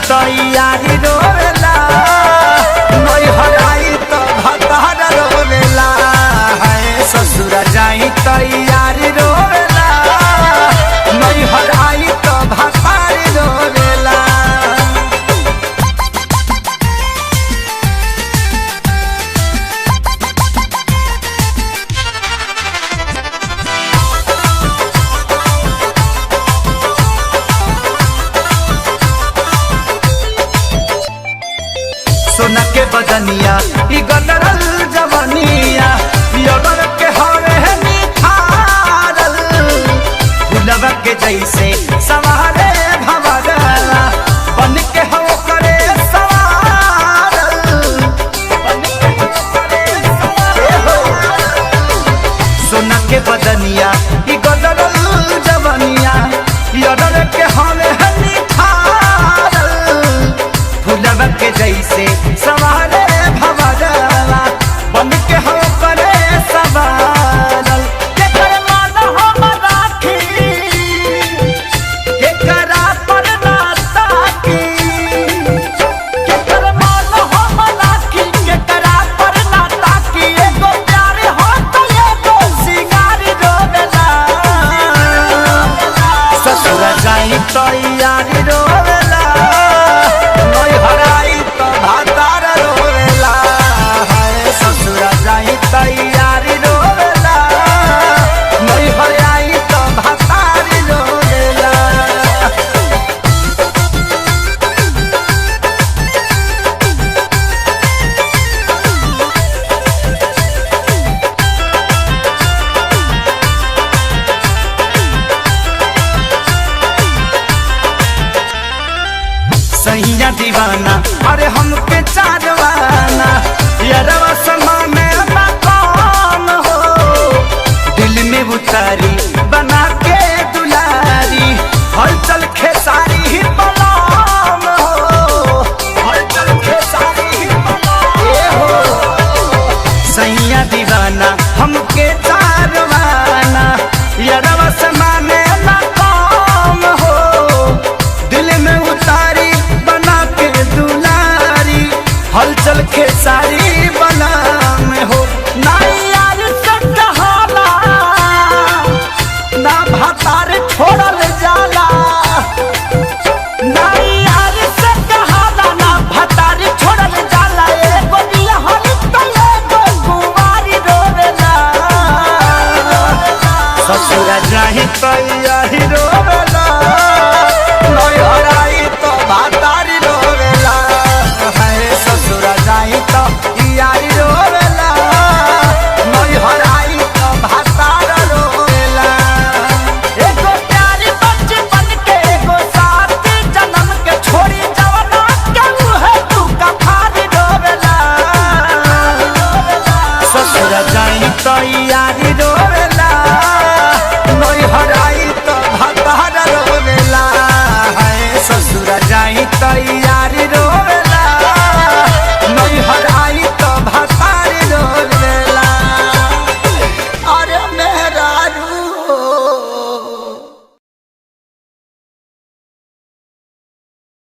तैयारी रोवेला नहीं हराई तो भतार रोवेला है ससुर जाई तैयारी रोवेला नहीं हराई तो भतार रोवेला। सोना के बदनिया ई गदरल जवनिया पियर के हरे निखारल गुलाब के जैसे सवारे भवरला बन के हो करे सवारल बन के हो करे सवारल। सोना के बदनिया ई गदरल जवनिया पियर के हरे निखारल गुलाब के जैसे सवारे भवरला बन के हो करे सवारल। केकर मान हम राखी केकरा पर ना ताकी केकर मान हम राखी केकरा पर ना ताकी एगो प्यार हो तो एगो सिंगार रोवेला ससुर जाई तैयारी रोवेला नहीं हराई तो भतार रोवेला है ससुर जाई तैयारी रोवेला नहीं हराई तो भतार रोवेला। सैया दीवाना अरे हमके चारवाना यारवा समाने ना कौन हो दिल में उतारी बना के दुलारी हलचल खेसारी ही बलाम हो हलचल खेसारी ही बलाम हो। सैया दीवाना हमके चारवाना यारवा समाने ना कौन हो दिल में उतारी बना के दुलारी हलचल खेसारी बना में हो ना यार से कहाला ना भतार छोड़ल जाला ना यार से कहाला ना भतार छोड़ल जाला एगो बियाहल तो एगो कुंवारी रोवेला ससुर जाहि तैयारी रोवेला।